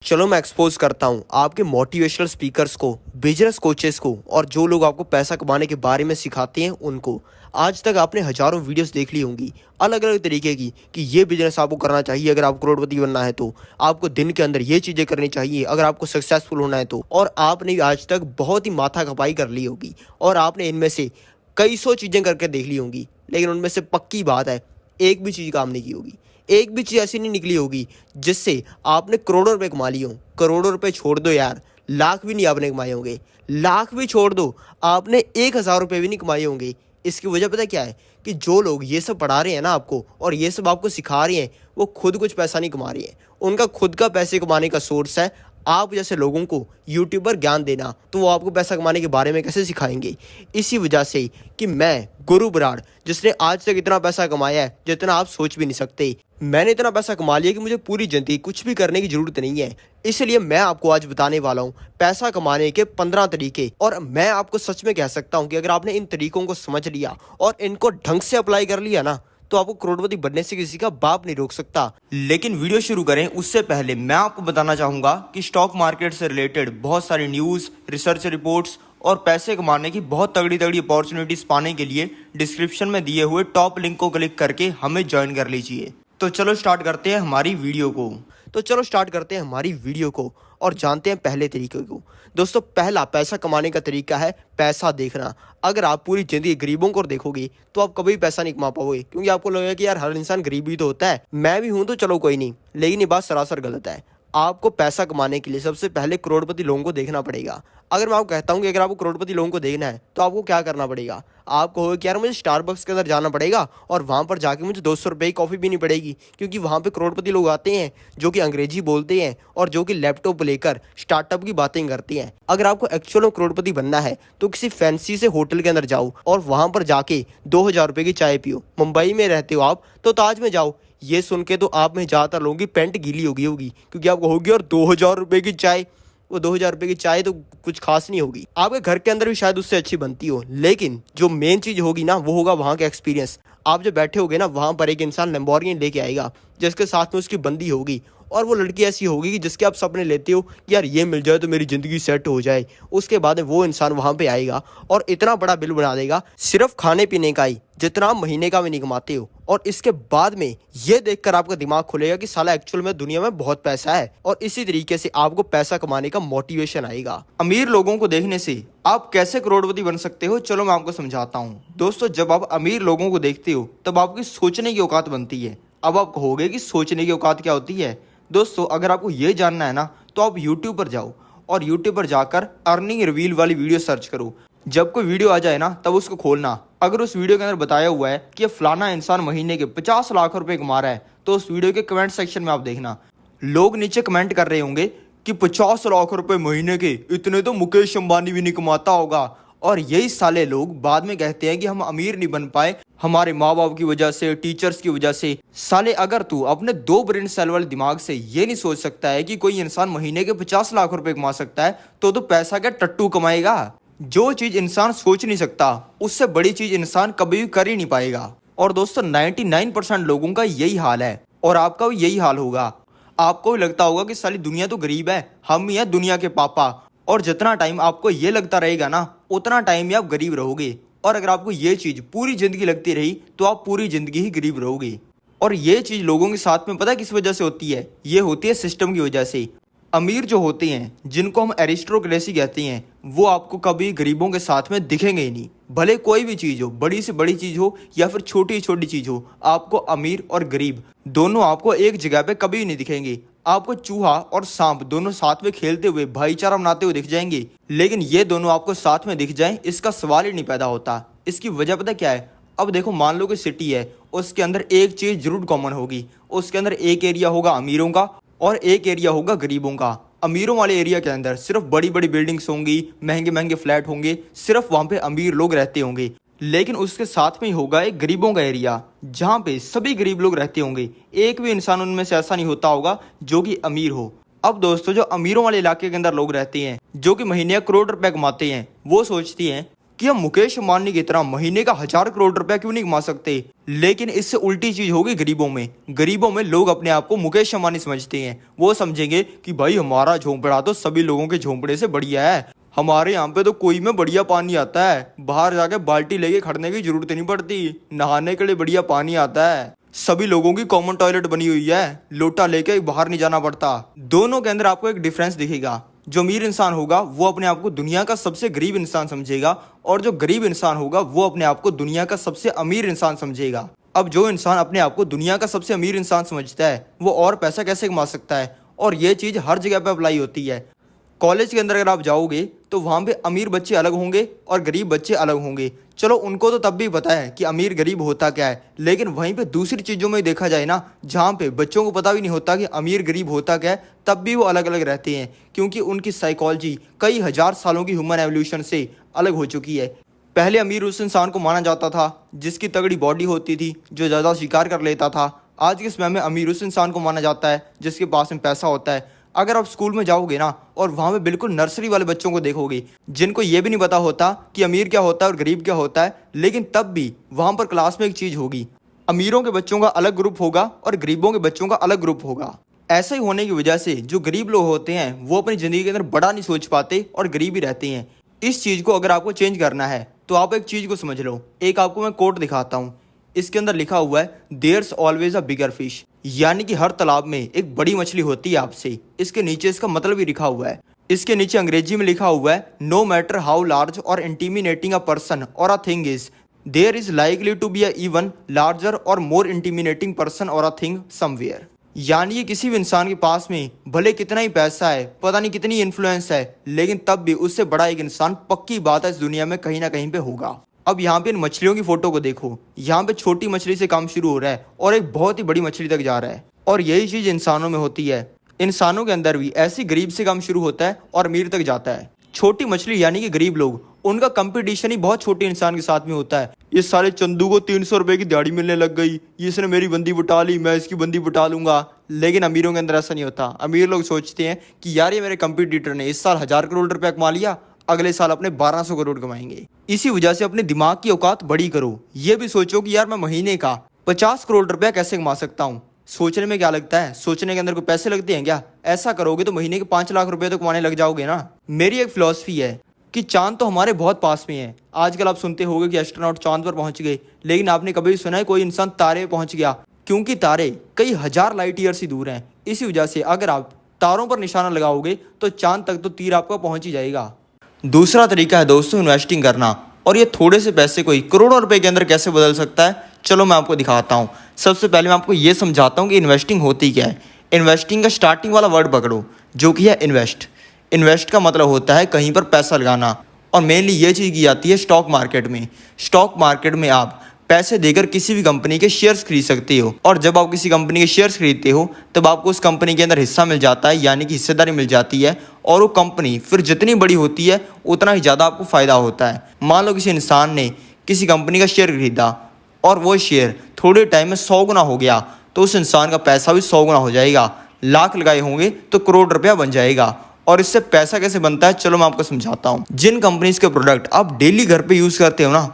चलो मैं एक्सपोज करता हूँ आपके मोटिवेशनल स्पीकर्स को, बिजनेस कोचेस को और जो लोग आपको पैसा कमाने के बारे में सिखाते हैं उनको। आज तक आपने हजारों वीडियोस देख ली होंगी अलग अलग तरीके की कि ये बिजनेस आपको करना चाहिए अगर आपको करोड़पति बनना है तो, आपको दिन के अंदर ये चीज़ें करनी चाहिए अगर आपको सक्सेसफुल होना है तो। और आपने आज तक बहुत ही माथा खपाई कर ली होगी और आपने इनमें से कई सौ चीज़ें करके देख ली होंगी, लेकिन उनमें से पक्की बात है एक भी चीज़ काम नहीं की होगी। एक भी चीज़ ऐसी नहीं निकली होगी जिससे आपने करोड़ों रुपए कमा लिए हों। करोड़ों रुपए छोड़ दो यार, लाख भी नहीं आपने कमाए होंगे। लाख भी छोड़ दो, आपने 1,000 रुपये भी नहीं कमाए होंगे। इसकी वजह पता क्या है कि जो लोग ये सब पढ़ा रहे हैं ना आपको और ये सब आपको सिखा रहे हैं वो खुद कुछ पैसा नहीं कमा रहे हैं। उनका खुद का पैसे कमाने का सोर्स है आप जैसे लोगों को यूट्यूबर ज्ञान देना। तो वो आपको पैसा कमाने के बारे में कैसे सिखाएंगे? इसी वजह से कि मैं गुरु बराड़, जिसने आज तक इतना पैसा कमाया है जितना आप सोच भी नहीं सकते, मैंने इतना पैसा कमा लिया कि मुझे पूरी जिंदगी कुछ भी करने की जरूरत नहीं है। इसलिए मैं आपको आज बताने वाला हूँ पैसा कमाने के 15 तरीके। और मैं आपको सच में कह सकता हूँ कि अगर आपने इन तरीकों को समझ लिया और इनको ढंग से अप्लाई कर लिया ना तो आपको करोड़पति बनने से किसी का बाप नहीं रोक सकता। लेकिन वीडियो शुरू करें उससे पहले मैं आपको बताना चाहूंगा कि स्टॉक मार्केट से रिलेटेड बहुत सारी न्यूज़, रिसर्च रिपोर्ट्स और पैसे कमाने की बहुत तगड़ी तगड़ी अपॉर्चुनिटीज पाने के लिए डिस्क्रिप्शन में दिए हुए टॉप लिंक को क्लिक करके हमें ज्वाइन कर लीजिए। तो चलो स्टार्ट करते हैं हमारी वीडियो को और जानते हैं पहले तरीके को। दोस्तों, पहला पैसा कमाने का तरीका है पैसा देखना। अगर आप पूरी जिंदगी गरीबों को देखोगे तो आप कभी पैसा नहीं कमा पाओगे, क्योंकि आपको लगेगा कि यार हर इंसान गरीब ही तो होता है, मैं भी हूं तो चलो कोई नहीं। लेकिन ये बात सरासर गलत है। आपको पैसा कमाने के लिए सबसे पहले करोड़पति लोगों को देखना पड़ेगा। अगर मैं आपको कहता हूं कि अगर आपको करोड़पति लोगों को देखना है तो आपको क्या करना पड़ेगा? आप कहोगे कि यार मुझे स्टारबक्स के अंदर जाना पड़ेगा और वहां पर जाके मुझे 200 रुपये की कॉफ़ी पीनी पड़ेगी, क्योंकि वहां पे करोड़पति लोग आते हैं जो कि अंग्रेजी बोलते हैं और जो कि लैपटॉप लेकर स्टार्टअप की बातें करते हैं। अगर आपको एक्चुअल में करोड़पति बनना है तो किसी फैंसी से होटल के अंदर जाओ और वहां पर जाके 2,000 रुपये की चाय पियो। मुंबई में रहते हो आप तो ताज में जाओ। ये सुन के तो आप में ज़्यादातर लोगों की पैंट गीली होगी क्योंकि आपको होगी और 2,000 रुपये की चाय, वो 2,000 रुपये की चाय तो कुछ खास नहीं होगी। आपके घर के अंदर भी शायद उससे अच्छी बनती हो, लेकिन जो मेन चीज़ होगी ना वो होगा वहाँ का एक्सपीरियंस। आप जब बैठे होगे ना वहाँ पर एक इंसान लैम्बोर्गिनी लेके आएगा जिसके साथ में उसकी बंदी होगी और वो लड़की ऐसी होगी कि जिसके आप सपने लेते हो कि यार ये मिल जाए तो मेरी ज़िंदगी सेट हो जाए। उसके बाद वो इंसान वहाँ पे आएगा और इतना बड़ा बिल बना देगा सिर्फ खाने पीने का ही, जितना आप महीने का भी नहीं कमाते हो। और इसके बाद में ये देखकर आपका दिमाग खुलेगा कि साला एक्चुअल में दुनिया में बहुत पैसा है। और इसी तरीके से आपको पैसा कमाने का मोटिवेशन आएगा। अमीर लोगों को देखने से आप कैसे करोड़पति बन सकते हो, चलो मैं आपको समझाता हूँ। दोस्तों, जब आप अमीर लोगों को देखते हो तब आपकी सोचने की औकात बनती है। अब आप कहोगे कि सोचने की औकात क्या होती है? दोस्तों, अगर आपको ये जानना है ना तो आप यूट्यूब पर जाओ और यूट्यूब पर जाकर अर्निंग रिवील वाली वीडियो सर्च करो। जब कोई वीडियो आ जाए ना तब उसको खोलना। अगर उस वीडियो के अंदर बताया हुआ है कि फलाना इंसान महीने के 50 लाख रुपए कमा रहा है तो उस वीडियो के कमेंट सेक्शन में आप देखना, लोग नीचे कमेंट कर रहे होंगे कि 50 लाख रुपए महीने के, इतने तो मुकेश अंबानी भी नहीं कमाता होगा। और यही साले लोग बाद में कहते हैं कि हम अमीर नहीं बन पाए हमारे माँ बाप की वजह से, टीचर्स की वजह से। साले, अगर तू अपने 2 ब्रेन सेल वाले दिमाग से ये नहीं सोच सकता है कि कोई इंसान महीने के 50 लाख रुपए कमा सकता है तो पैसा क्या टट्टू कमाएगा? जो चीज इंसान सोच नहीं सकता उससे बड़ी चीज इंसान कभी भी कर ही नहीं पाएगा। और दोस्तों, 99% लोगों का यही हाल है और आपका भी यही हाल होगा। आपको भी लगता होगा कि साली दुनिया तो गरीब है, हम ही हैं दुनिया के पापा। और जितना टाइम आपको ये लगता रहेगा ना उतना टाइम ही आप गरीब रहोगे। और अगर आपको ये चीज़ पूरी ज़िंदगी लगती रही तो आप पूरी ज़िंदगी ही गरीब रहोगे। और ये चीज़ लोगों के साथ में पता किस वजह से होती है? ये होती है सिस्टम की वजह से। अमीर जो होते हैं, जिनको हम एरिस्टोक्रेसी कहते हैं, वो आपको कभी गरीबों के साथ में दिखेंगे ही नहीं। भले कोई भी चीज़ हो, बड़ी से बड़ी चीज़ हो या फिर छोटी छोटी चीज़ हो, आपको अमीर और गरीब दोनों आपको एक जगह पे कभी नहीं दिखेंगे। आपको चूहा और सांप दोनों साथ में खेलते हुए, भाईचारा बनाते हुए दिख जाएंगे, लेकिन ये दोनों आपको साथ में दिख जाएं इसका सवाल ही नहीं पैदा होता। इसकी वजह पता क्या है? अब देखो, मान लो कि सिटी है, उसके अंदर एक चीज़ जरूर कॉमन होगी। उसके अंदर एक एरिया होगा अमीरों का और एक एरिया होगा गरीबों का। अमीरों वाले एरिया के अंदर सिर्फ बड़ी बड़ी बिल्डिंग्स होंगी, महंगे महंगे फ्लैट होंगे, सिर्फ वहाँ पे अमीर लोग रहते होंगे। लेकिन उसके साथ में ही होगा एक गरीबों का एरिया जहाँ पे सभी गरीब लोग रहते होंगे। एक भी इंसान उनमें से ऐसा नहीं होता होगा जो कि अमीर हो। अब दोस्तों, जो अमीरों वाले इलाके के अंदर लोग रहते हैं जो कि महीने करोड़ रुपए कमाते हैं, वो सोचती हैं कि हम मुकेश अंबानी की तरह महीने का 1000 करोड़ रुपया क्यों नहीं कमा सकते। लेकिन इससे उल्टी चीज होगी गरीबों में लोग अपने आप को मुकेश अंबानी समझते हैं। वो समझेंगे कि भाई हमारा झोंपड़ा तो सभी लोगों के झोंपड़े से बढ़िया है, हमारे यहाँ पे तो कोई में बढ़िया पानी आता है, बाहर जाके बाल्टी लेके खड़ने की जरूरत नहीं पड़ती, नहाने के लिए बढ़िया पानी आता है, सभी लोगों की कॉमन टॉयलेट बनी हुई है, लोटा लेके बाहर नहीं जाना पड़ता। दोनों के अंदर आपको एक डिफरेंस दिखेगा। जो अमीर इंसान होगा वो अपने आप को दुनिया का सबसे गरीब इंसान समझेगा, और जो गरीब इंसान होगा वो अपने आप को दुनिया का सबसे अमीर इंसान समझेगा। अब जो इंसान अपने आप को दुनिया का सबसे अमीर इंसान समझता है वो और पैसा कैसे कमा सकता है, और ये चीज़ हर जगह पे अप्लाई होती है। कॉलेज के अंदर अगर आप जाओगे तो वहाँ पे अमीर बच्चे अलग होंगे और गरीब बच्चे अलग होंगे। चलो उनको तो तब भी पता है कि अमीर गरीब होता क्या है, लेकिन वहीं पे दूसरी चीज़ों में देखा जाए ना, जहाँ पे बच्चों को पता भी नहीं होता कि अमीर गरीब होता क्या है, तब भी वो अलग अलग रहते हैं, क्योंकि उनकी साइकोलॉजी कई हजार सालों की ह्यूमन एवोल्यूशन से अलग हो चुकी है। पहले अमीर उस इंसान को माना जाता था जिसकी तगड़ी बॉडी होती थी, जो ज़्यादा शिकार कर लेता था। आज के समय में अमीर उस इंसान को माना जाता है जिसके पास में पैसा होता है। अगर आप स्कूल में जाओगे ना और वहाँ पे बिल्कुल नर्सरी वाले बच्चों को देखोगे जिनको ये भी नहीं पता होता कि अमीर क्या होता है और गरीब क्या होता है, लेकिन तब भी वहाँ पर क्लास में एक चीज़ होगी, अमीरों के बच्चों का अलग ग्रुप होगा और गरीबों के बच्चों का अलग ग्रुप होगा। ऐसा ही होने की वजह से जो गरीब लोग होते हैं वो अपनी ज़िंदगी के अंदर बड़ा नहीं सोच पाते और गरीब ही रहते हैं। इस चीज़ को अगर आपको चेंज करना है तो आप एक चीज़ को समझ लो। एक आपको मैं कोट दिखाता हूँ, इसके अंदर लिखा हुआ है there's always a bigger fish, यानी कि हर तालाब में एक बड़ी मछली होती है आपसे। इसके नीचे इसका मतलब भी लिखा हुआ है। इसके नीचे अंग्रेजी में लिखा हुआ है नो मैटर हाउ लार्ज और इंटीमिनेटिंग अ पर्सन और a thing is, there is likely to be a even larger और मोर इंटीमिनेटिंग पर्सन और अ थिंग समवेयर। यानी कि किसी भी इंसान के पास में भले कितना ही पैसा है, पता नहीं कितनी इन्फ्लुएंस है, लेकिन तब भी उससे बड़ा एक इंसान पक्की बात है इस दुनिया में कहीं ना कहीं पे होगा। अब यहाँ पे इन मछलियों की फोटो को देखो, यहाँ पे छोटी मछली से काम शुरू हो रहा है और एक बहुत ही बड़ी मछली तक जा रहा है। और यही चीज इंसानों में होती है। इंसानों के अंदर भी ऐसी गरीब से काम शुरू होता है और अमीर तक जाता है। छोटी मछली यानी कि गरीब लोग, उनका कंपटीशन ही बहुत छोटे इंसान के साथ में होता है। ये साले चंदू को 300 रुपए की दिहाड़ी मिलने लग गई, इसने मेरी बंदी बुटा ली, मैं इसकी बंदी बुटा लूंगा। लेकिन अमीरों के अंदर ऐसा नहीं होता। अमीर लोग सोचते हैं कि यार ये मेरे कंपटीटर ने इस साल 1000 करोड़ रुपया कमा लिया, अगले साल अपने 1200 करोड़ कमाएंगे। इसी वजह से अपने दिमाग की औकात बड़ी करो। ये भी सोचो कि यार मैं महीने का 50 करोड़ रुपया कैसे कमा सकता हूँ। सोचने में क्या लगता है, सोचने के अंदर कोई पैसे लगते हैं क्या? ऐसा करोगे तो महीने के 5 लाख रुपए तो कमाने लग जाओगे ना। मेरी एक फिलॉसफी है कि चांद तो हमारे बहुत पास में है। आजकल आप सुनते होंगे कि एस्ट्रोनॉट चांद पर पहुंच गए, लेकिन आपने कभी सुना है कोई इंसान तारे पर पहुंच गया? क्योंकि तारे कई हजार लाइट ईयर से दूर हैं। इसी वजह से अगर आप तारों पर निशाना लगाओगे तो चांद तक तो तीर आपका पहुंच ही जाएगा। दूसरा तरीका है दोस्तों इन्वेस्टिंग करना, और ये थोड़े से पैसे को ही करोड़ों रुपए के अंदर कैसे बदल सकता है, चलो मैं आपको दिखाता हूँ। सबसे पहले मैं आपको ये समझाता हूँ कि इन्वेस्टिंग होती क्या है। इन्वेस्टिंग का स्टार्टिंग वाला वर्ड पकड़ो जो कि है इन्वेस्ट। इन्वेस्ट का मतलब होता है कहीं पर पैसा लगाना, और मेनली ये चीज़ की जाती है स्टॉक मार्केट में। स्टॉक मार्केट में आप पैसे देकर किसी भी कंपनी के शेयर्स खरीद सकते हो, और जब आप किसी कंपनी के शेयर्स खरीदते हो तब आपको उस कंपनी के अंदर हिस्सा मिल जाता है, यानी कि हिस्सेदारी मिल जाती है। और वो कंपनी फिर जितनी बड़ी होती है उतना ही ज़्यादा आपको फ़ायदा होता है। मान लो किसी इंसान ने किसी कंपनी का शेयर खरीदा और वो शेयर थोड़े टाइम में 100 गुना हो गया, तो उस इंसान का पैसा भी 100 गुना हो जाएगा। लाख लगाए होंगे तो करोड़ रुपया बन जाएगा। और इससे पैसा कैसे बनता है, चलो मैं आपको समझाता हूँ। जिन कंपनीज के प्रोडक्ट आप डेली घर पे यूज़ करते हो ना,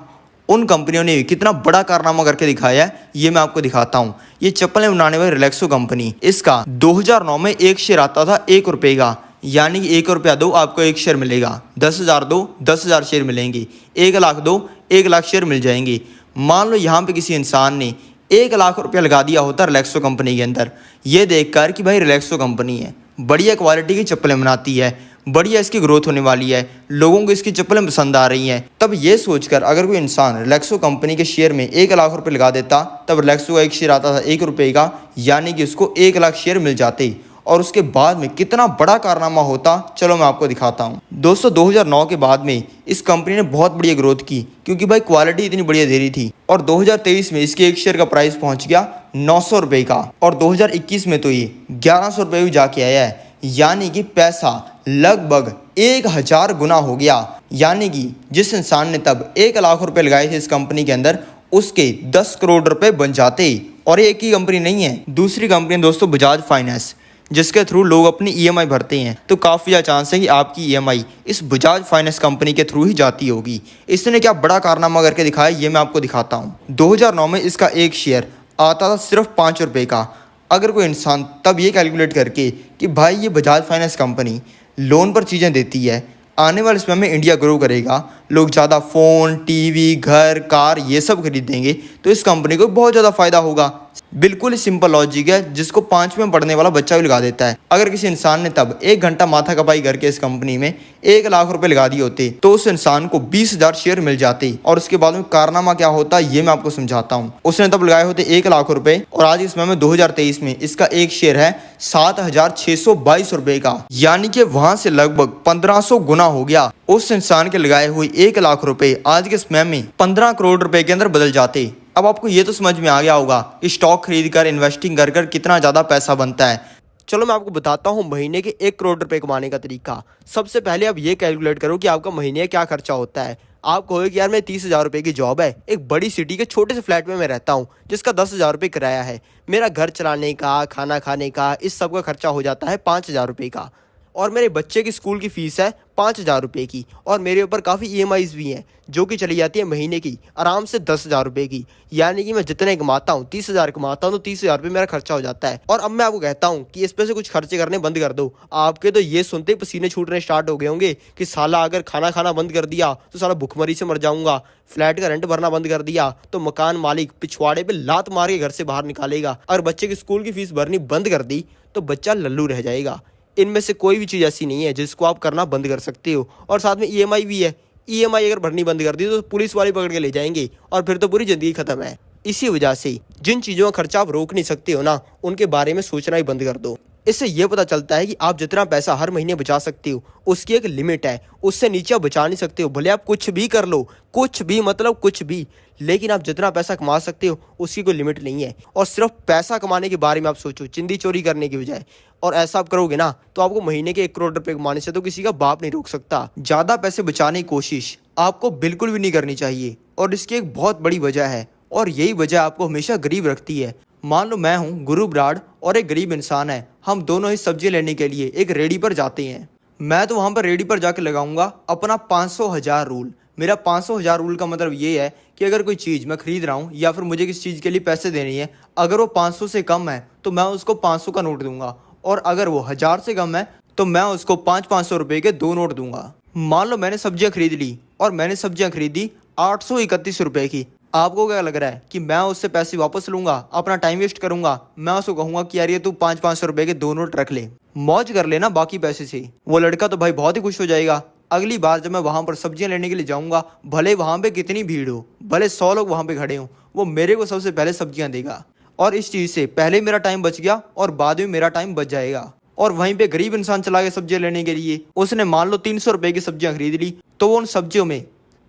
उन कंपनियों ने कितना बड़ा कारनामा करके दिखाया है, ये मैं आपको दिखाता हूँ। ये चप्पलें बनाने वाली रिलैक्सो कंपनी, इसका 2009 में एक शेयर आता था 1 रुपये का, यानी कि 1 रुपया दो आपको एक शेयर मिलेगा, 10,000 दो 10,000 शेयर मिलेंगे, 1 लाख दो 1 लाख शेयर मिल जाएंगे। मान लो यहाँ पे किसी इंसान ने 1 लाख रुपया लगा दिया होता रिलैक्सो कंपनी के अंदर, ये देखकर कि भाई रिलैक्सो कंपनी है, बढ़िया क्वालिटी की चप्पलें बनाती है, बढ़िया इसकी ग्रोथ होने वाली है, लोगों को इसकी चप्पलें पसंद आ रही हैं। तब ये सोचकर अगर कोई इंसान रिलैक्सो कंपनी के शेयर में 1 लाख रुपए लगा देता, तब रिलैक्सो का एक शेयर आता था 1 रुपये का, यानी कि उसको 1 लाख शेयर मिल जाते। और उसके बाद में कितना बड़ा कारनामा होता, चलो मैं आपको दिखाता हूँ। दोस्तों 2009 के बाद में इस कंपनी ने बहुत बढ़िया ग्रोथ की, क्योंकि भाई क्वालिटी इतनी बढ़िया दे रही थी। और 2023 में इसके एक शेयर का प्राइस पहुँच गया 900 रुपये का, और 2021 में तो ये 1100 रुपये भी जाके आया है, यानी कि पैसा लगभग 1000 गुना हो गया। यानी कि जिस इंसान ने तब 1 लाख रुपए लगाए थे इस कंपनी के अंदर, उसके 10 करोड़ रुपए बन जाते। और एक ही कंपनी नहीं है, दूसरी कंपनी दोस्तों बजाज फाइनेंस। जिसके थ्रू लोग अपनी ईएमआई भरते हैं, तो काफ़ी ज़्यादा चांस है कि आपकी ईएमआई इस बजाज फाइनेंस कंपनी के थ्रू ही जाती होगी। इसने क्या बड़ा कारनामा करके दिखाया, ये मैं आपको दिखाता हूँ। 2009 में इसका एक शेयर आता था सिर्फ 5 रुपये का। अगर कोई इंसान तब ये कैलकुलेट करके कि भाई ये बजाज फाइनेंस कंपनी लोन पर चीज़ें देती है, आने वाले समय में इंडिया ग्रो करेगा, लोग ज़्यादा फ़ोन, टीवी, घर, कार ये सब खरीदेंगे, तो इस कंपनी को बहुत ज़्यादा फायदा होगा। बिल्कुल ही सिंपल लॉजिक है जिसको 5वीं में पढ़ने वाला बच्चा भी लगा देता है। अगर किसी इंसान ने तब 1 घंटा माथा कपाई करके इस कंपनी में 1 लाख रुपए लगा दिए होते, तो उस इंसान को 20,000 शेयर मिल जाते। और उसके बाद में कारनामा क्या होता ये मैं आपको समझाता हूँ। उसने तब लगाए होते 1 लाख रुपए, और आज इस समय में 2023 में इसका एक शेयर है 7,622 रुपए का, यानी कि वहां से लगभग 1500 गुना हो गया। उस इंसान के लगाए हुए 1 लाख रुपए आज के समय में 15 करोड़ रुपए के अंदर बदल जाते। अब आपको ये तो समझ में आ गया होगा कि स्टॉक खरीद कर, इन्वेस्टिंग कर कर कितना ज़्यादा पैसा बनता है। चलो मैं आपको बताता हूँ महीने के 1 करोड़ रुपए कमाने का तरीका। सबसे पहले आप ये कैलकुलेट करो कि आपका महीने क्या खर्चा होता है। आप कहोगे कि यार मैं 30,000 रुपये की जॉब है, एक बड़ी सिटी के छोटे से फ्लैट में मैं रहता हूँ जिसका 10,000 रुपये किराया है, मेरा घर चलाने का, खाना खाने का, इस सब का खर्चा हो जाता है 5,000 रुपये का, और मेरे बच्चे की स्कूल की फ़ीस है 5,000 रुपये की, और मेरे ऊपर काफ़ी ईएमआईज़ भी हैं जो कि चली जाती है महीने की आराम से 10,000 रुपये की। यानी कि मैं जितने कमाता हूँ 30,000 कमाता हूँ तो 30,000 रुपये मेरा खर्चा हो जाता है। और अब मैं आपको कहता हूँ कि इस पे से कुछ खर्चे करने बंद कर दो। आपके तो ये सुनते ही पसीने छूटने स्टार्ट हो गए होंगे कि साला अगर खाना खाना बंद कर दिया तो साला भुखमरी से मर जाऊंगा, फ्लैट का रेंट भरना बंद कर दिया तो मकान मालिक पिछवाड़े पे लात मार के घर से बाहर निकालेगा, और बच्चे की स्कूल की फीस भरनी बंद कर दी तो बच्चा लल्लू रह जाएगा। इनमें से कोई भी चीज़ ऐसी नहीं है जिसको आप करना बंद कर सकते हो। और साथ में ईएमआई भी है। ईएमआई अगर भरनी बंद कर दी तो पुलिस वाले पकड़ के ले जाएंगे और फिर तो पूरी ज़िंदगी ख़त्म है। इसी वजह से जिन चीज़ों का खर्चा आप रोक नहीं सकते हो ना, उनके बारे में सोचना ही बंद कर दो। इससे ये पता चलता है कि आप जितना पैसा हर महीने बचा सकते हो उसकी एक लिमिट है, उससे नीचे आप बचा नहीं सकते हो। भले आप कुछ भी कर लो, कुछ भी मतलब कुछ भी, लेकिन आप जितना पैसा कमा सकते हो उसकी कोई लिमिट नहीं है। और सिर्फ पैसा कमाने के बारे में आप सोचो, चिंदी चोरी करने की बजाय। और ऐसा आप करोगे ना तो आपको महीने के 1 करोड़ रुपए कमाने से तो किसी का बाप नहीं रोक सकता। ज़्यादा पैसे बचाने की कोशिश आपको बिल्कुल भी नहीं करनी चाहिए, और इसकी एक बहुत बड़ी वजह है, और यही वजह आपको हमेशा गरीब रखती है। मान लो मैं हूँ गुरु ब्राड और एक गरीब इंसान है, हम दोनों ही सब्जी लेने के लिए एक रेडी पर जाते हैं। मैं तो वहाँ पर रेडी पर जाकर लगाऊंगा अपना 500,000 रूल। मेरा 500,000 रूल का मतलब ये है कि अगर कोई चीज़ मैं खरीद रहा हूँ या फिर मुझे किसी चीज़ के लिए पैसे देने हैं, अगर वो 500 से कम है तो मैं उसको 500 का नोट दूंगा, और अगर वो 1000 से कम है तो मैं उसको 500 रुपये के 2 नोट दूंगा। मान लो मैंने सब्जियां खरीद ली, और मैंने सब्जियां खरीदी 831 रुपये की। आपको क्या लग रहा है कि मैं उससे पैसे वापस लूंगा, अपना टाइम वेस्ट करूंगा? मैं उसको कहूंगा कि यार ये तू 500 रुपये के 2 नोट रख ले, मौज कर लेना बाकी पैसे से। वो लड़का तो भाई बहुत ही खुश हो जाएगा। अगली बार जब मैं वहां पर सब्जियां लेने के लिए जाऊंगा, भले वहां पे कितनी भीड़ हो, भले 100 लोग वहां पे खड़े हों, वो मेरे को सबसे पहले सब्जियां देगा। और इस चीज़ से पहले मेरा टाइम बच गया और बाद में मेरा टाइम बच जाएगा। और वहीं पे गरीब इंसान चला गया सब्जियां लेने के लिए, उसने मान लो 300 रुपये की सब्जियां खरीद ली, तो वो उन सब्जियों में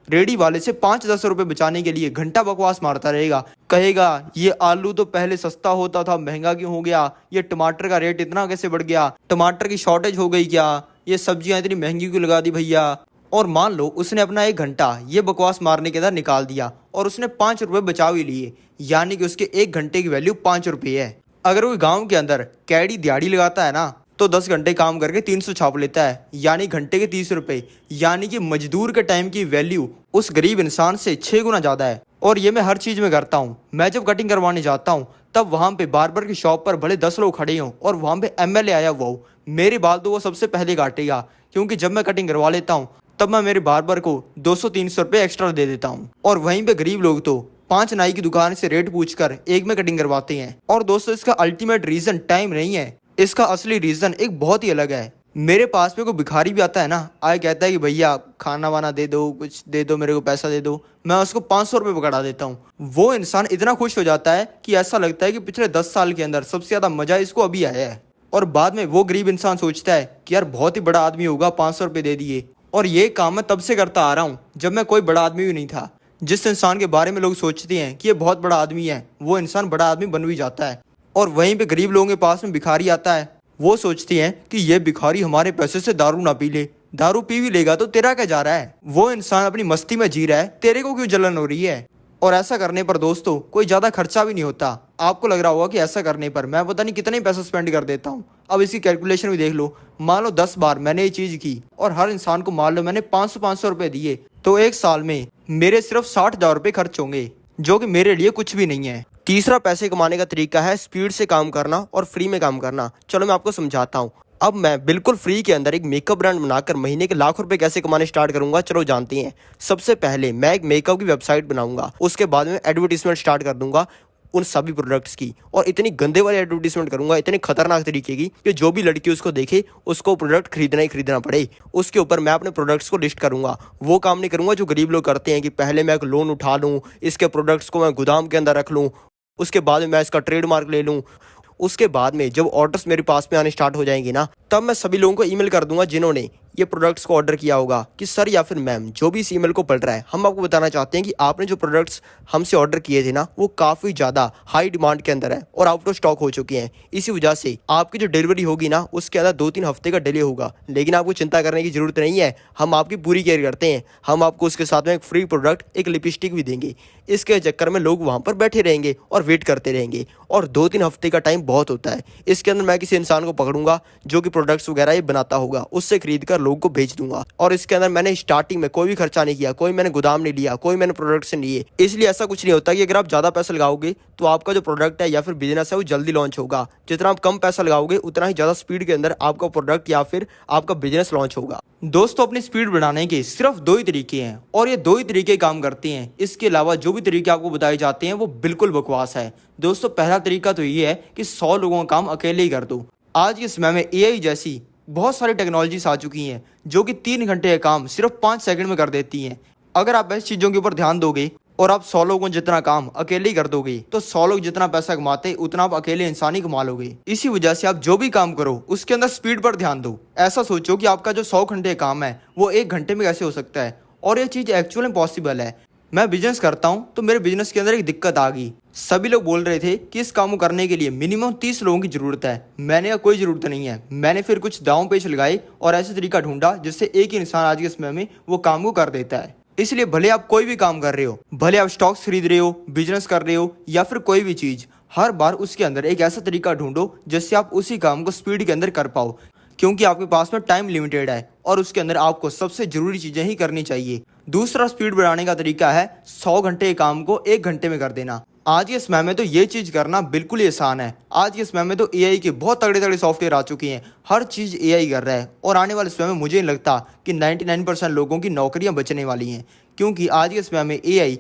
रेडी वाले से 5-10 रुपये बचाने के लिए घंटा बकवास मारता रहेगा। कहेगा ये आलू तो पहले सस्ता होता था, महंगा क्यों हो गया? ये टमाटर का रेट इतना कैसे बढ़ गया? टमाटर की शॉर्टेज हो गई क्या? ये सब्जियां इतनी महंगी क्यों लगा दी भैया? और मान लो उसने अपना 1 घंटा ये बकवास मारने के अंदर निकाल दिया और उसने 5 रुपये बचा ही लिए, यानी कि उसके 1 घंटे की वैल्यू 5 रुपये है। अगर कोई गाँव के अंदर कैडी दिहाड़ी लगाता है ना, तो 10 घंटे काम करके 300 छाप लेता है, यानी घंटे के 30 रुपये। यानी कि मजदूर के टाइम की वैल्यू उस गरीब इंसान से 6 गुना ज़्यादा है। और ये मैं हर चीज़ में करता हूँ। मैं जब कटिंग करवाने जाता हूँ तब वहाँ पे बार्बर की शॉप पर भले 10 लोग खड़े हों और वहाँ पे एमएलए आया हुआ हो, मेरे बाल तो वो सबसे पहले काटेगा, क्योंकि जब मैं कटिंग करवा लेता हूँ तब मैं मेरे बार्बर को 200-300 रुपये एक्स्ट्रा दे देता हूँ। और वहीं पे गरीब लोग तो 5 नाई की दुकान से रेट पूछकर एक में कटिंग करवाते हैं। और दोस्तों इसका अल्टीमेट रीज़न टाइम नहीं है, इसका असली रीज़न एक बहुत ही अलग है। मेरे पास में कोई भिखारी भी आता है ना, आए कहता है कि भैया खाना वाना दे दो, कुछ दे दो, मेरे को पैसा दे दो, मैं उसको 500 रुपये पकड़ा देता हूँ। वो इंसान इतना खुश हो जाता है कि ऐसा लगता है कि पिछले 10 साल के अंदर सबसे ज़्यादा मज़ा इसको अभी आया है। और बाद में वो गरीब इंसान सोचता है कि यार बहुत ही बड़ा आदमी होगा, 500 रुपये दे दिए। और ये काम मैं तब से करता आ रहा हूँ जब मैं कोई बड़ा आदमी भी नहीं था। जिस इंसान के बारे में लोग सोचते हैं कि ये बहुत बड़ा आदमी है, वो इंसान बड़ा आदमी बन भी जाता है। और वहीं पे गरीब लोगों के पास में भिखारी आता है, वो सोचते हैं कि ये भिखारी हमारे पैसे से दारू ना पी ले, दारू पी भी लेगा तो तेरा क्या जा रहा है? वो इंसान अपनी मस्ती में जी रहा है, तेरे को क्यों जलन हो रही है? और ऐसा करने पर दोस्तों कोई ज़्यादा खर्चा भी नहीं होता। आपको लग रहा होगा कि ऐसा करने पर मैं पता नहीं कितना ही पैसा स्पेंड कर देता हूँ। अब इसकी कैलकुलेशन भी देख लो, मान लो 10 बार मैंने ये चीज की और हर इंसान को मान लो मैंने 500 रुपए दिए, तो एक साल में मेरे सिर्फ 60,000 रुपए खर्च होंगे, जो कि मेरे लिए कुछ भी नहीं है। तीसरा पैसे कमाने का तरीका है स्पीड से काम करना और फ्री में काम करना। चलो मैं आपको समझाता हूँ। अब मैं बिल्कुल फ्री के अंदर एक मेकअप ब्रांड बनाकर महीने के लाखों रुपए कैसे कमाने स्टार्ट करूंगा, चलो जानते हैं। सबसे पहले मैं एक मेकअप की वेबसाइट बनाऊंगा, उसके बाद में एडवर्टीजमेंट स्टार्ट कर दूंगा उन सभी प्रोडक्ट्स की, और इतनी गंदे वाली एडवर्टीजमेंट करूंगा, इतने खतरनाक तरीके की कि जो भी लड़की उसको देखे उसको प्रोडक्ट खरीदना ही खरीदना पड़े। उसके ऊपर मैं अपने प्रोडक्ट्स को लिस्ट करूंगा। वो काम नहीं करूंगा जो गरीब लोग करते हैं कि पहले मैं एक लोन उठा लूँ, इसके प्रोडक्ट्स को मैं गोदाम के अंदर रख लूँ, उसके बाद में मैं इसका ट्रेडमार्क ले लूँ। उसके बाद में जब ऑर्डर्स मेरे पास में आने स्टार्ट हो जाएंगे ना, तब मैं सभी लोगों को ईमेल कर दूंगा जिन्होंने ये प्रोडक्ट्स को ऑर्डर किया होगा कि सर या फिर मैम, जो भी इस ईमेल को पढ़ रहा है, हम आपको बताना चाहते हैं कि आपने जो प्रोडक्ट्स हमसे ऑर्डर किए थे ना, वो काफ़ी ज़्यादा हाई डिमांड के अंदर है और आउट ऑफ स्टॉक हो चुके हैं। इसी वजह से आपकी जो डिलीवरी होगी ना, उसके अंदर 2-3 हफ्ते का डिले होगा, लेकिन आपको चिंता करने की जरूरत नहीं है। हम आपकी पूरी केयर करते हैं। हम आपको उसके साथ में एक फ्री प्रोडक्ट, एक लिपस्टिक भी देंगे। इसके चक्कर में लोग वहाँ पर बैठे रहेंगे और वेट करते रहेंगे, और 2-3 हफ्ते का टाइम बहुत होता है। इसके अंदर मैं किसी इंसान को पकड़ूंगा जो कि प्रोडक्ट्स वगैरह ये बनाता होगा, उससे खरीद कर लोगों को भेज दूंगा। और इसके अंदर मैंने स्टार्टिंग में कोई भी खर्चा नहीं किया, कोई मैंने गोदाम नहीं लिया, कोई मैंने प्रोडक्ट्स नहीं लिए। इसलिए ऐसा कुछ नहीं होता कि अगर आप ज़्यादा पैसा लगाओगे तो आपका जो प्रोडक्ट है या फिर बिजनेस है वो जल्दी लॉन्च होगा। जितना आप कम पैसा लगाओगे उतना ही ज़्यादा स्पीड के अंदर आपका प्रोडक्ट या फिर आपका बिजनेस लॉन्च होगा। दोस्तों, अपनी स्पीड बढ़ाने के सिर्फ 2 ही तरीके हैं और ये 2 ही तरीके काम करते हैं। इसके अलावा जो भी तरीके आपको बताए जाते हैं वो बिल्कुल बकवास है। दोस्तों, पहला तरीका तो ये है कि 100 लोगों का काम अकेले ही कर दो। आज के समय में एआई जैसी बहुत सारी टेक्नोलॉजीज आ चुकी हैं जो कि 3 घंटे का काम सिर्फ 5 सेकंड में कर देती हैं। अगर आप ऐसी चीज़ों के ऊपर ध्यान दोगे और आप 100 लोगों जितना काम अकेले ही कर दोगे, तो 100 लोग जितना पैसा कमाते उतना आप अकेले इंसान ही कमा लोगे। इसी वजह से आप जो भी काम करो उसके अंदर स्पीड पर ध्यान दो। ऐसा सोचो कि आपका जो 100 घंटे का काम है वो 1 घंटे में कैसे हो सकता है, और ये चीज़ एक्चुअली पॉसिबल है। मैं बिजनेस करता हूँ तो मेरे बिजनेस के अंदर एक दिक्कत आ गई। सभी लोग बोल रहे थे कि इस काम को करने के लिए मिनिमम 30 लोगों की जरूरत है। मैंने कहा कोई ज़रूरत नहीं है। मैंने फिर कुछ दांव पेच लगाए और ऐसे तरीका ढूंढा जिससे एक ही इंसान आज के समय में वो काम को कर देता है। इसलिए भले आप कोई भी काम कर रहे हो, भले आप स्टॉक्स खरीद रहे हो, बिजनेस कर रहे हो या फिर कोई भी चीज़, हर बार उसके अंदर एक ऐसा तरीका ढूंढो जिससे आप उसी काम को स्पीड के अंदर कर पाओ, क्योंकि आपके पास में टाइम लिमिटेड है और उसके अंदर आपको सबसे जरूरी चीज़ें ही करनी चाहिए। दूसरा स्पीड बढ़ाने का तरीका है 100 घंटे के काम को 1 घंटे में कर देना। आज के समय में तो ये चीज़ करना बिल्कुल ही आसान है। आज के समय में तो एआई के बहुत तगड़े तगड़े सॉफ्टवेयर आ चुके हैं, हर चीज़ एआई कर रहा है, और आने वाले समय में मुझे नहीं लगता कि 99% लोगों की नौकरियां बचने वाली हैं, क्योंकि आज के समय में एआई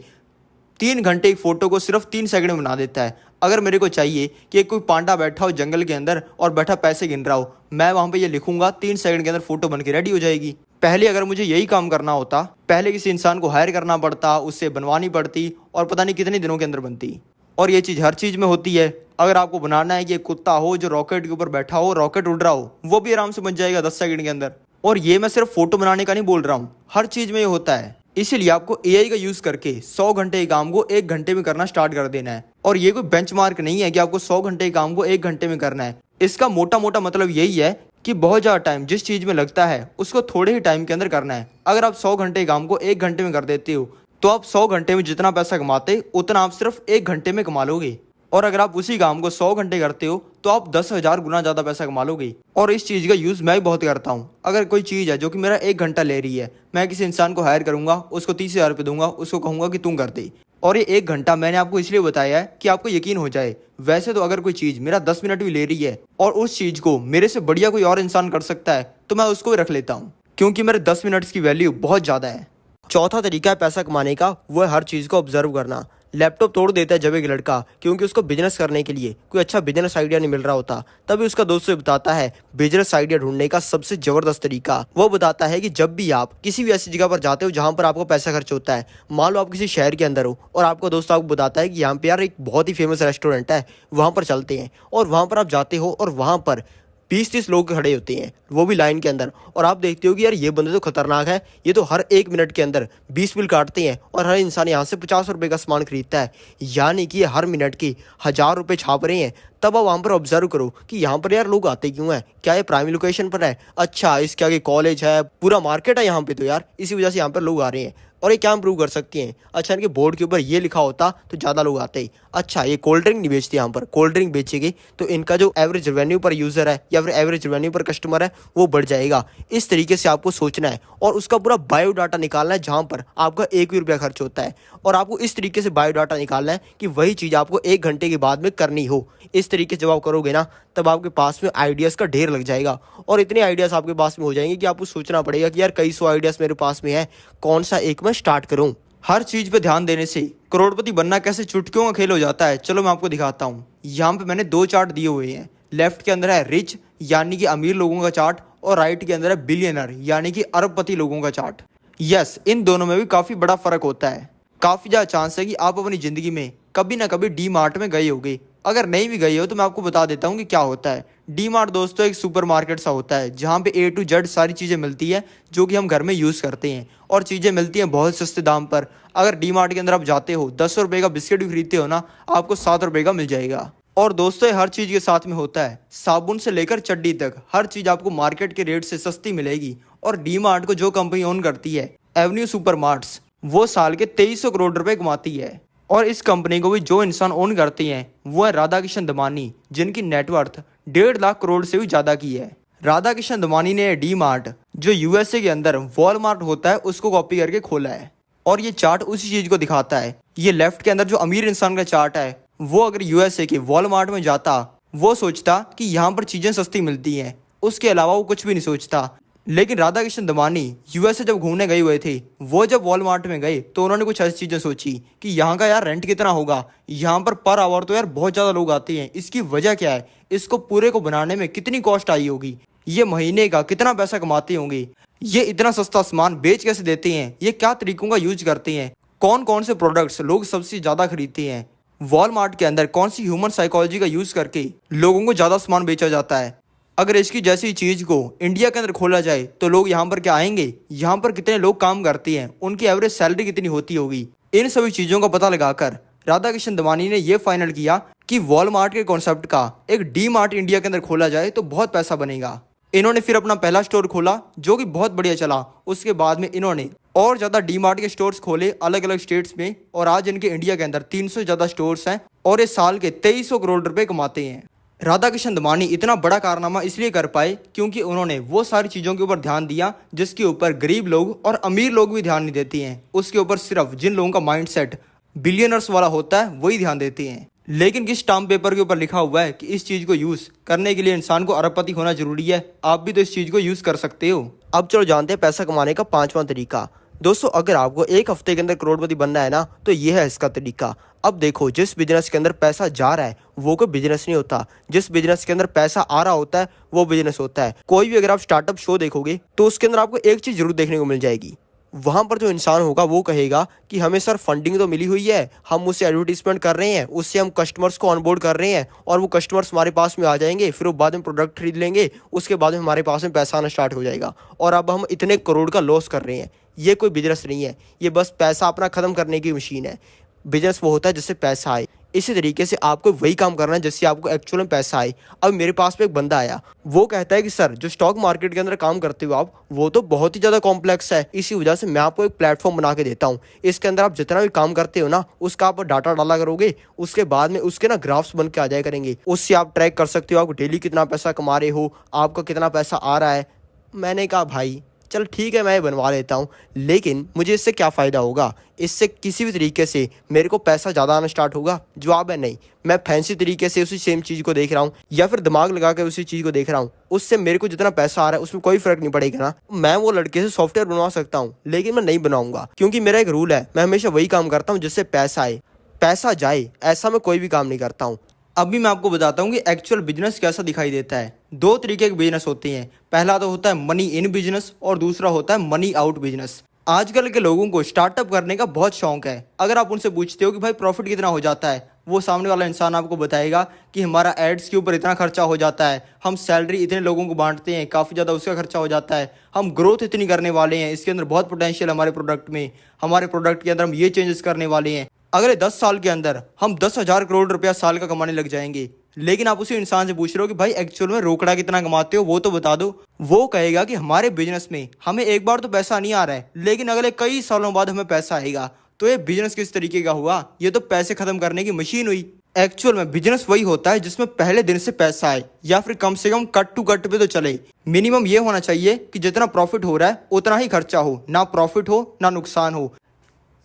3 घंटे की फ़ोटो को सिर्फ 3 सेकंड में बना देता है। अगर मेरे को चाहिए कि कोई पांडा बैठा हो जंगल के अंदर और बैठा पैसे गिन रहा हो, मैं वहाँ पे ये लिखूंगा, 3 सेकंड के अंदर फोटो बन के रेडी हो जाएगी। पहले अगर मुझे यही काम करना होता, पहले किसी इंसान को हायर करना पड़ता, उससे बनवानी पड़ती और पता नहीं कितने दिनों के अंदर बनती। और ये चीज़ हर चीज़ में होती है। अगर आपको बनाना है कि एक कुत्ता हो जो रॉकेट के ऊपर बैठा हो, रॉकेट उड़ रहा हो, वो भी आराम से बन जाएगा 10 सेकंड के अंदर। और ये मैं सिर्फ फोटो बनाने का नहीं बोल रहा हूँ, हर चीज़ में ये होता है। इसीलिए आपको एआई का यूज़ करके 100 घंटे के काम को 1 घंटे में करना स्टार्ट कर देना है। और ये कोई बेंचमार्क नहीं है कि आपको 100 घंटे के काम को 1 घंटे में करना है। इसका मोटा मोटा मतलब यही है कि बहुत ज़्यादा टाइम जिस चीज़ में लगता है उसको थोड़े ही टाइम के अंदर करना है। अगर आप 100 घंटे के काम को 1 घंटे में कर देते हो, तो आप 100 घंटे में जितना पैसा कमाते उतना आप सिर्फ 1 घंटे में कमा लोगे। और अगर आप उसी काम को 100 घंटे करते हो तो आप 10,000 गुना ज़्यादा पैसा कमा लोगे। और इस चीज़ का यूज़ मैं भी बहुत करता हूँ। अगर कोई चीज़ है जो कि मेरा 1 घंटा ले रही है, मैं किसी इंसान को हायर करूँगा, उसको 30,000 रुपये दूंगा, उसको कहूँगा कि तुम कर दे। और ये 1 घंटा मैंने आपको इसलिए बताया है कि आपको यकीन हो जाए। वैसे तो अगर कोई चीज़ मेरा 10 मिनट भी ले रही है और उस चीज़ को मेरे से बढ़िया कोई और इंसान कर सकता है, तो मैं उसको भी रख लेता हूँ, क्योंकि मेरे 10 मिनट्स की वैल्यू बहुत ज़्यादा है। चौथा तरीका है पैसा कमाने का, वो है हर चीज़ को ऑब्जर्व करना। लैपटॉप तोड़ देता है जब एक लड़का, क्योंकि उसको बिजनेस करने के लिए कोई अच्छा बिजनेस आइडिया नहीं मिल रहा होता, तभी उसका दोस्त उसे बताता है बिजनेस आइडिया ढूंढने का सबसे जबरदस्त तरीका। वो बताता है कि जब भी आप किसी भी ऐसी जगह पर जाते हो जहां पर आपको पैसा खर्च होता है, मान लो आप किसी शहर के अंदर हो और आपका दोस्त आपको बताता है कि यहाँ पे यार एक बहुत ही फेमस रेस्टोरेंट है, वहाँ पर चलते हैं, और वहाँ पर आप जाते हो और वहाँ पर 20-30 लोग खड़े होते हैं, वो भी लाइन के अंदर, और आप देखते हो कि यार ये बंदे तो खतरनाक है, ये तो हर 1 मिनट के अंदर 20 बिल काटते हैं और हर इंसान यहाँ से 50 रुपये का सामान खरीदता है, यानी कि ये हर मिनट की 1000 रुपये छाप रहे हैं। तब आप वहाँ पर ऑब्जर्व करो कि यहाँ पर यार लोग आते क्यों हैं, क्या ये प्राइम लोकेशन पर है, अच्छा इसके आगे कॉलेज है, पूरा मार्केट है यहाँ पे, तो यार इसी वजह से यहाँ पर लोग आ रहे हैं। और ये क्या इम्प्रूव कर सकती हैं? अच्छा, इनके बोर्ड के ऊपर ये लिखा होता तो ज़्यादा लोग आते। अच्छा, ये कोल्ड ड्रिंक नहीं बेचती, यहाँ पर कोल्ड ड्रिंक बेचेगी तो इनका जो एवरेज रेवेन्यू पर यूज़र है या फिर एवरेज रेवेन्यू पर कस्टमर है वो बढ़ जाएगा। इस तरीके से आपको सोचना है और उसका पूरा बायोडाटा निकालना है जहाँ पर आपका 1 भी रुपया खर्च होता है। और आपको इस तरीके से बायोडाटा निकालना है कि वही चीज़ आपको 1 घंटे के बाद में करनी हो। इस तरीके से जब आप करोगे ना, तब आपके पास में आइडियाज़ का ढेर लग जाएगा और इतने आइडियाज़ आपके पास में हो जाएंगे कि आपको सोचना पड़ेगा कि यार कई सौ आइडियाज़ मेरे पास में है, कौन सा एक मैं स्टार्ट करूँ। हर चीज पे ध्यान देने से करोड़पति बनना कैसे चुटकियों का खेल हो जाता है, चलो मैं आपको दिखाता हूँ। यहाँ पे मैंने 2 चार्ट दिए हुए हैं। लेफ्ट के अंदर है रिच यानी कि अमीर लोगों का चार्ट और राइट के अंदर है बिलियनर यानी कि अरबपति लोगों का चार्ट। यस, इन दोनों में भी काफी बड़ा फर्क होता है। काफी ज्यादा चांस है कि आप अपनी जिंदगी में कभी ना कभी डी मार्ट में गए होगे। अगर नहीं भी गए हो तो मैं आपको बता देता हूँ कि क्या होता है। डी मार्ट दोस्तों एक सुपरमार्केट सा होता है जहाँ पे A to Z सारी चीज़ें मिलती है जो कि हम घर में यूज़ करते हैं और चीज़ें मिलती हैं बहुत सस्ते दाम पर। अगर डी मार्ट के अंदर आप जाते हो 10 रुपये का बिस्किट भी खरीदते हो ना, आपको 7 रुपये का मिल जाएगा। और दोस्तों हर चीज़ के साथ में होता है, साबुन से लेकर चड्डी तक हर चीज़ आपको मार्केट के रेट से सस्ती मिलेगी। और डी मार्ट को जो कंपनी ओन करती है एवेन्यू सुपर मार्ट्स, वो साल के 2300 करोड़ रुपए कमाती है। और इस कंपनी को भी जो इंसान ओन करते हैं वो है राधा किशन दमानी, जिनकी नेटवर्थ 1.5 लाख करोड़ से भी ज़्यादा की है। राधा किशन दमानी ने डी मार्ट जो यूएसए के अंदर वॉलमार्ट होता है उसको कॉपी करके खोला है। और ये चार्ट उसी चीज़ को दिखाता है। ये लेफ्ट के अंदर जो अमीर इंसान का चार्ट है, वो अगर यूएसए के वॉलमार्ट में जाता, वो सोचता कि यहाँ पर चीज़ें सस्ती मिलती हैं, उसके अलावा वो कुछ भी नहीं सोचता। लेकिन राधा किशन दमानी यूएसए जब घूमने गए हुए थे, वो जब वॉलमार्ट में गए तो उन्होंने कुछ ऐसी चीज़ें सोची कि यहाँ का यार रेंट कितना होगा, यहाँ पर आवर तो यार बहुत ज़्यादा लोग आते हैं, इसकी वजह क्या है, इसको पूरे को बनाने में कितनी कॉस्ट आई होगी, ये महीने का कितना पैसा कमाते होंगे, ये इतना सस्ता सामान बेच कैसे देते हैं, ये क्या तरीकों का यूज करते हैं, कौन कौन से प्रोडक्ट्स लोग सबसे ज़्यादा खरीदते हैं, वॉलमार्ट के अंदर कौन सी ह्यूमन साइकोलॉजी का यूज़ करके लोगों को ज़्यादा सामान बेचा जाता है। अगर इसकी जैसी चीज़ को इंडिया के अंदर खोला जाए तो लोग यहाँ पर क्या आएंगे, यहाँ पर कितने लोग काम करते हैं, उनकी एवरेज सैलरी कितनी होती होगी। इन सभी चीज़ों का पता लगाकर राधा किशन दमानी ने यह फाइनल किया कि वॉलमार्ट के कॉन्सेप्ट का एक डी मार्ट इंडिया के अंदर खोला जाए तो बहुत पैसा बनेगा। इन्होंने फिर अपना पहला स्टोर खोला जो कि बहुत बढ़िया चला। उसके बाद में इन्होंने और ज़्यादा डी मार्ट के स्टोर्स खोले अलग अलग स्टेट्स में और आज इनके इंडिया के अंदर 300 से ज़्यादा स्टोर्स हैं और ये साल के 2300 करोड़ रुपए कमाते हैं। राधा किशन दमानी इतना बड़ा कारनामा इसलिए कर पाए क्योंकि उन्होंने वो सारी चीज़ों के ऊपर ध्यान दिया जिसके ऊपर गरीब लोग और अमीर लोग भी ध्यान नहीं देते हैं। उसके ऊपर सिर्फ जिन लोगों का माइंडसेट बिलियनर्स वाला होता है वही ध्यान देते हैं। लेकिन किस स्टाम्प पेपर के ऊपर लिखा हुआ है कि इस चीज़ को यूज़ करने के लिए इंसान को अरबपति होना जरूरी है, आप भी तो इस चीज़ को यूज़ कर सकते हो। अब चलो जानते हैं पैसा कमाने का 5वां तरीका। दोस्तों अगर आपको एक हफ्ते के अंदर करोड़पति बनना है ना, तो ये है इसका तरीका। अब देखो, जिस बिजनेस के अंदर पैसा जा रहा है वो कोई बिजनेस नहीं होता, जिस बिजनेस के अंदर पैसा आ रहा होता है वो बिजनेस होता है। कोई भी अगर आप स्टार्टअप शो देखोगे तो उसके अंदर आपको एक चीज़ जरूर देखने को मिल जाएगी। वहाँ पर जो इंसान होगा वो कहेगा कि हमें सर फंडिंग तो मिली हुई है, हम उससे एडवर्टीजमेंट कर रहे हैं, उससे हम कस्टमर्स को ऑनबोर्ड कर रहे हैं और वो कस्टमर्स हमारे पास में आ जाएंगे, फिर वो बाद में प्रोडक्ट खरीद लेंगे, उसके बाद में हमारे पास में पैसा आना स्टार्ट हो जाएगा और अब हम इतने करोड़ का लॉस कर रहे हैं। ये कोई बिजनेस नहीं है, ये बस पैसा अपना ख़त्म करने की मशीन है। बिजनेस वो होता है जिससे पैसा आए। इसी तरीके से आपको वही काम करना है जिससे आपको एक्चुअल में पैसा आए। अब मेरे पास में एक बंदा आया, वो कहता है कि सर जो स्टॉक मार्केट के अंदर काम करते हो आप, वो तो बहुत ही ज़्यादा कॉम्प्लेक्स है, इसी वजह से मैं आपको एक प्लेटफॉर्म बना के देता हूँ। इसके अंदर आप जितना भी काम करते हो ना, उसका आप डाटा डाला करोगे, उसके बाद में उसके ना ग्राफ्स बन के आ जाया करेंगे। उससे आप ट्रैक कर सकते हो आप डेली कितना पैसा कमा रहे हो, आपका कितना पैसा आ रहा है। मैंने कहा भाई चल ठीक है, मैं ये बनवा लेता हूँ, लेकिन मुझे इससे क्या फ़ायदा होगा? इससे किसी भी तरीके से मेरे को पैसा ज़्यादा आना स्टार्ट होगा? जवाब है नहीं। मैं फैंसी तरीके से उसी सेम चीज़ को देख रहा हूँ या फिर दिमाग लगा के उसी चीज़ को देख रहा हूँ, उससे मेरे को जितना पैसा आ रहा है उसमें कोई फ़र्क नहीं पड़ेगा ना। मैं वो लड़के से सॉफ्टवेयर बनवा सकता हूँ, लेकिन मैं नहीं बनाऊँगा क्योंकि मेरा एक रूल है, मैं हमेशा वही काम करता हूँ जिससे पैसा आए, पैसा जाए, ऐसा मैं कोई भी काम नहीं करता हूँ। अभी मैं आपको बताता हूँ कि एक्चुअल बिजनेस कैसा दिखाई देता है। 2 तरीके के बिजनेस होते हैं, पहला तो होता है मनी इन बिजनेस और दूसरा होता है मनी आउट बिजनेस। आजकल के लोगों को स्टार्टअप करने का बहुत शौक है। अगर आप उनसे पूछते हो कि भाई प्रॉफिट कितना हो जाता है, वो सामने वाला इंसान आपको बताएगा कि हमारा एड्स के ऊपर इतना खर्चा हो जाता है, हम सैलरी इतने लोगों को बांटते हैं, काफ़ी ज़्यादा उसका खर्चा हो जाता है, हम ग्रोथ इतनी करने वाले हैं, इसके अंदर बहुत पोटेंशियल हमारे प्रोडक्ट में, हमारे प्रोडक्ट के अंदर हम ये चेंजेस करने वाले हैं, अगले 10 साल के अंदर हम 10,000 करोड़ रुपया साल का कमाने लग जाएंगे। लेकिन आप उसी इंसान से पूछ रहे हो कि भाई एक्चुअल में रोकड़ा कितना कमाते हो, वो तो बता दो। वो कहेगा कि हमारे बिजनेस में हमें एक बार तो पैसा नहीं आ रहा है, लेकिन अगले कई सालों बाद हमें पैसा आएगा। तो ये बिजनेस किस तरीके का हुआ? ये तो पैसे खत्म करने की मशीन हुई। एक्चुअल में बिजनेस वही होता है जिसमें पहले दिन से पैसा आए, या फिर कम से कम कट टू कट पे तो चले। मिनिमम ये होना चाहिए कि जितना प्रॉफिट हो रहा है उतना ही खर्चा हो, ना प्रॉफिट हो ना नुकसान हो।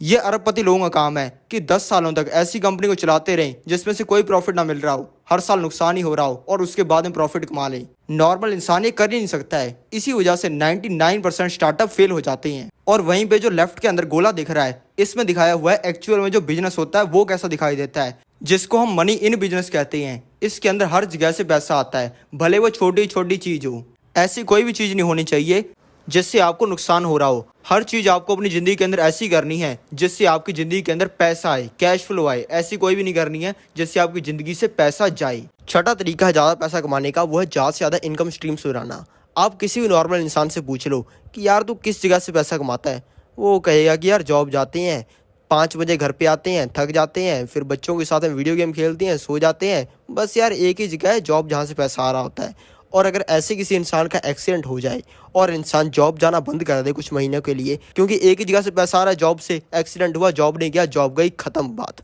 ये अरबपति लोगों का काम है कि 10 सालों तक ऐसी कंपनी को चलाते रहें जिसमें से कोई प्रॉफिट ना मिल रहा हो, हर साल नुकसान ही हो रहा हो, और उसके बाद में प्रॉफिट कमा लें। नॉर्मल इंसान ये कर ही नहीं सकता है। इसी वजह से 99% स्टार्टअप फेल हो जाते हैं। और वहीं पे जो लेफ्ट के अंदर गोला दिख रहा है, इसमें दिखाया हुआ है एक्चुअल में जो बिजनेस होता है वो कैसा दिखाई देता है, जिसको हम मनी इन बिजनेस कहते हैं। इसके अंदर हर जगह से पैसा आता है, भले वो छोटी छोटी चीज हो। ऐसी कोई भी चीज नहीं होनी चाहिए जिससे आपको नुकसान हो रहा हो। हर चीज आपको अपनी जिंदगी के अंदर ऐसी करनी है जिससे आपकी जिंदगी के अंदर पैसा आए, कैश फ्लो आए। ऐसी कोई भी नहीं करनी है जिससे आपकी जिंदगी से पैसा जाए। छठा तरीका है ज्यादा पैसा कमाने का, वो है ज्यादा से ज्यादा इनकम स्ट्रीम्स बनाना। आप किसी भी नॉर्मल इंसान से पूछ लो कि यार तू किस जगह से पैसा कमाता है, वो कहेगा कि यार जॉब जाते हैं, 5 बजे घर पे आते हैं, थक जाते हैं, फिर बच्चों के साथ में वीडियो गेम खेलते हैं, सो जाते हैं। बस यार एक ही जगह है जॉब जहाँ से पैसा आ रहा होता है। और अगर ऐसे किसी इंसान का एक्सीडेंट हो जाए और इंसान जॉब जाना बंद कर दे कुछ महीनों के लिए, क्योंकि एक ही जगह से पैसा आ रहा है जॉब से, एक्सीडेंट हुआ, जॉब नहीं गया, जॉब गई, खत्म बात।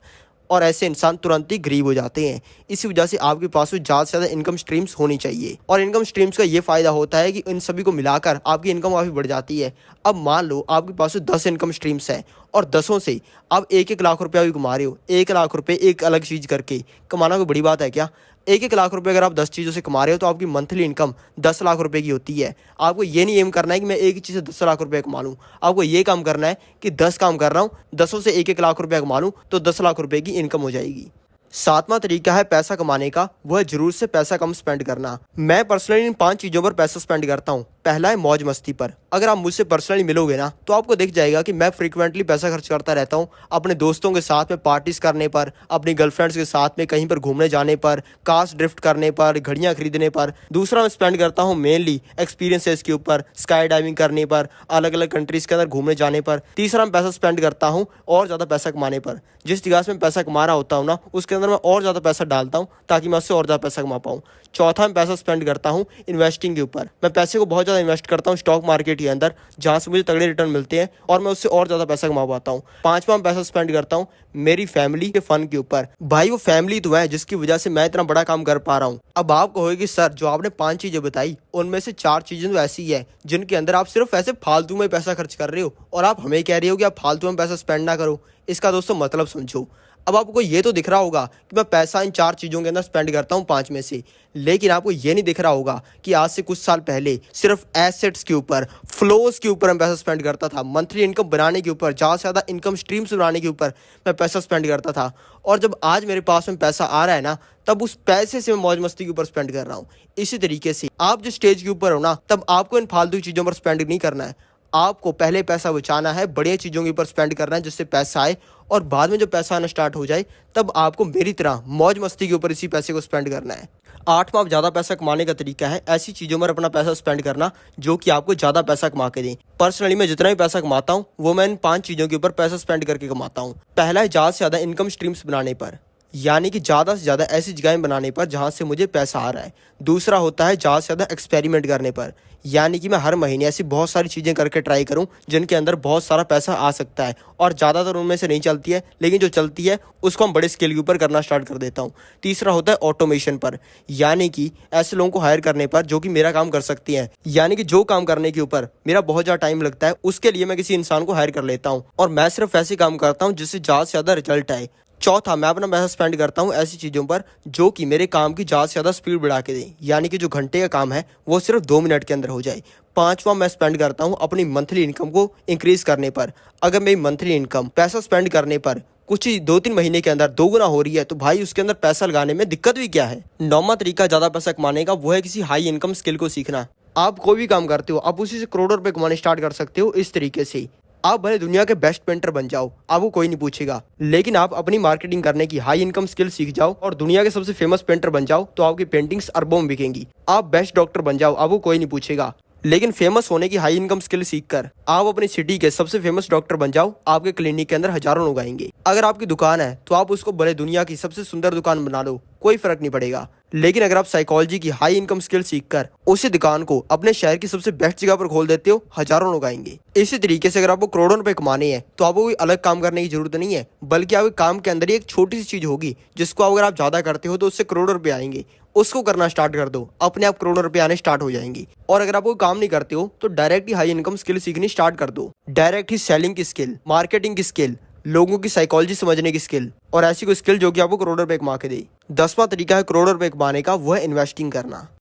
और ऐसे इंसान तुरंत ही गरीब हो जाते हैं। इसी वजह से आपके पास ज़्यादा से ज़्यादा इनकम स्ट्रीम्स होनी चाहिए। और इनकम स्ट्रीम्स का ये फ़ायदा होता है कि इन सभी को मिलाकर आपकी इनकम काफ़ी बढ़ जाती है। अब मान लो आपके पास 10 इनकम स्ट्रीम्स है और 10 से आप 1-1 लाख रुपया भी कमा रहे हो। 1 लाख रुपये एक अलग चीज़ करके कमाना कोई बड़ी बात है क्या? 1-1 लाख रुपए अगर आप 10 चीज़ों से कमा रहे हो तो आपकी मंथली इनकम 10 लाख रुपए की होती है। आपको ये नहीं एम करना है कि मैं एक ही चीज़ से 10 लाख रुपए कमा लूँ। आपको ये काम करना है कि 10 काम कर रहा हूँ, 10 से 1-1 लाख रुपया कमा लूँ तो 10 लाख रुपए की इनकम हो जाएगी। 7वां तरीका है पैसा कमाने का, वह जरूर से पैसा कम स्पेंड करना। मैं पर्सनली इन 5 चीज़ों पर पैसा स्पेंड करता हूँ। पहला है मौज मस्ती पर। अगर आप मुझसे पर्सनली मिलोगे ना तो आपको दिख जाएगा कि मैं फ्रीक्वेंटली पैसा खर्च करता रहता हूँ अपने दोस्तों के साथ में पार्टीज करने पर, अपनी गर्लफ्रेंड्स के साथ में कहीं पर घूमने जाने पर, कार्स ड्रिफ्ट करने पर, घड़ियाँ खरीदने पर। दूसरा मैं स्पेंड करता हूँ मेनली एक्सपीरियंसेस के ऊपर, स्काई डाइविंग करने पर, अलग अलग कंट्रीज के अंदर घूमने जाने पर। तीसरा मैं पैसा स्पेंड करता हूँ और ज़्यादा पैसा कमाने पर। जिस जगह से मैं पैसा कमा रहा होता हूँ ना उसके अंदर मैं और ज़्यादा पैसा डालता हूँ ताकि मैं उससे और ज़्यादा पैसा कमा पाऊँ। चौथा मैं पैसा स्पेंड करता हूँ इन्वेस्टिंग के ऊपर। मैं पैसे को बहुत ज़्यादा इन्वेस्ट करता हूँ स्टॉक मार्केट के अंदर, जहाँ से मुझे तगड़े रिटर्न मिलते हैं और मैं उससे और ज़्यादा पैसा कमा पाता हूँ। पांचवा मैं पैसा स्पेंड करता हूँ मेरी फैमिली के फन के ऊपर। भाई वो फैमिली तो है जिसकी वजह से मैं इतना बड़ा काम कर पा रहा हूँ। अब आप कहोगे कि सर जो आपने 5 चीज़ें बताई उनमें से 4 चीज़ें तो ऐसी है जिनके अंदर आप सिर्फ ऐसे फालतू में पैसा खर्च कर रहे हो और आप हमें कह रहे हो कि आप फालतू में पैसा स्पेंड ना करो। इसका दोस्तों मतलब समझो। अब आपको ये तो दिख रहा होगा कि मैं पैसा इन 4 चीज़ों के अंदर स्पेंड करता हूँ 5 में से, लेकिन आपको ये नहीं दिख रहा होगा कि आज से कुछ साल पहले सिर्फ एसेट्स के ऊपर, फ्लोज के ऊपर मैं पैसा स्पेंड करता था। मंथली इनकम बनाने के ऊपर, ज़्यादा से ज़्यादा इनकम स्ट्रीम्स बनाने के ऊपर मैं पैसा स्पेंड करता था। और जब आज मेरे पास में पैसा आ रहा है ना तब उस पैसे से मैं मौज मस्ती के ऊपर स्पेंड कर रहा हूँ। इसी तरीके से आप जो स्टेज के ऊपर हो ना तब आपको इन फालतू चीज़ों पर स्पेंड नहीं करना है। आपको पहले पैसा बचाना है, बढ़िया चीज़ों के ऊपर स्पेंड करना है जिससे पैसा आए, और बाद में जब पैसा आना स्टार्ट हो जाए तब आपको मेरी तरह मौज मस्ती के ऊपर इसी पैसे को स्पेंड करना है। 8वां ज़्यादा पैसा कमाने का तरीका है ऐसी चीज़ों पर अपना पैसा स्पेंड करना जो कि आपको ज़्यादा पैसा कमा के दें। पर्सनली मैं जितना भी पैसा कमाता हूँ वो मैं इन 5 चीज़ों के ऊपर पैसा स्पेंड करके कमाता हूँ। पहला है ज़्यादा से ज़्यादा इनकम स्ट्रीम्स बनाने पर, यानी कि ज़्यादा से ज़्यादा ऐसी जगहें बनाने पर जहाँ से मुझे पैसा आ रहा है। दूसरा होता है ज़्यादा से ज़्यादा एक्सपेरिमेंट करने पर, यानी कि मैं हर महीने ऐसी बहुत सारी चीज़ें करके ट्राई करूं जिनके अंदर बहुत सारा पैसा आ सकता है, और ज़्यादातर उनमें से नहीं चलती है लेकिन जो चलती है उसको हम बड़े स्केल के ऊपर करना स्टार्ट कर देता हूं। तीसरा होता है ऑटोमेशन पर, यानी कि ऐसे लोगों को हायर करने पर जो कि मेरा काम कर सकती हैं, यानी कि जो काम करने के ऊपर मेरा बहुत ज़्यादा टाइम लगता है उसके लिए मैं किसी इंसान को हायर कर लेता हूँ और मैं सिर्फ ऐसे काम करता हूँ जिससे ज़्यादा से ज़्यादा रिजल्ट आए। चौथा, मैं अपना पैसा स्पेंड करता हूँ ऐसी चीज़ों पर जो कि मेरे काम की ज़्यादा से ज़्यादा स्पीड बढ़ा के दें, यानी कि जो घंटे का काम है वो सिर्फ 2 मिनट के अंदर हो जाए। पांचवा, मैं स्पेंड करता हूँ अपनी मंथली इनकम को इंक्रीज करने पर। अगर मेरी मंथली इनकम पैसा स्पेंड करने पर कुछ ही 2-3 महीने के अंदर 2 गुना हो रही है तो भाई उसके अंदर पैसा लगाने में दिक्कत भी क्या है। 9वां तरीका ज़्यादा पैसा कमाने का वो है किसी हाई इनकम स्किल को सीखना। आप कोई भी काम करते हो आप उसी से करोड़ों रुपए कमाने स्टार्ट कर सकते हो इस तरीके से। आप भले दुनिया के बेस्ट पेंटर बन जाओ, आपको कोई नहीं पूछेगा, लेकिन आप अपनी मार्केटिंग करने की हाई इनकम स्किल सीख जाओ और दुनिया के सबसे फेमस पेंटर बन जाओ तो आपकी पेंटिंग्स अरबों में बिकेंगी। आप बेस्ट डॉक्टर बन जाओ, आपको कोई नहीं पूछेगा, लेकिन फेमस होने की हाई इनकम स्किल सीखकर आप अपनी सिटी के सबसे फेमस डॉक्टर बन जाओ, आपके क्लिनिक के अंदर हजारों लोग आएंगे। अगर आपकी दुकान है तो आप उसको भले दुनिया की सबसे सुंदर दुकान बना लो, कोई फर्क नहीं पड़ेगा, लेकिन अगर आप साइकोलॉजी की हाई इनकम स्किल सीखकर उसी दुकान को अपने शहर की सबसे बेस्ट जगह पर खोल देते हो, हजारों लोग आएंगे। इसी तरीके से अगर आपको करोड़ों रुपए कमाने हैं तो आपको कोई अलग काम करने की जरूरत नहीं है, बल्कि आपके काम के अंदर ही एक छोटी सी चीज होगी जिसको अगर आप ज्यादा करते हो तो उससे करोड़ों रुपए आएंगे। उसको करना स्टार्ट कर दो, अपने आप करोड़ों रुपए आने स्टार्ट हो जाएंगे। और अगर आप कोई काम नहीं करते हो तो डायरेक्ट ही हाई इनकम स्किल सीखनी स्टार्ट कर दो। डायरेक्ट ही सेलिंग की स्किल, मार्केटिंग की स्किल, लोगों की साइकोलॉजी समझने की स्किल, और ऐसी कोई स्किल जो कि आपको करोड़ों रुपए कमा के दे। 10वां तरीका है करोड़ों रुपए कमाने का, वो है इन्वेस्टिंग करना।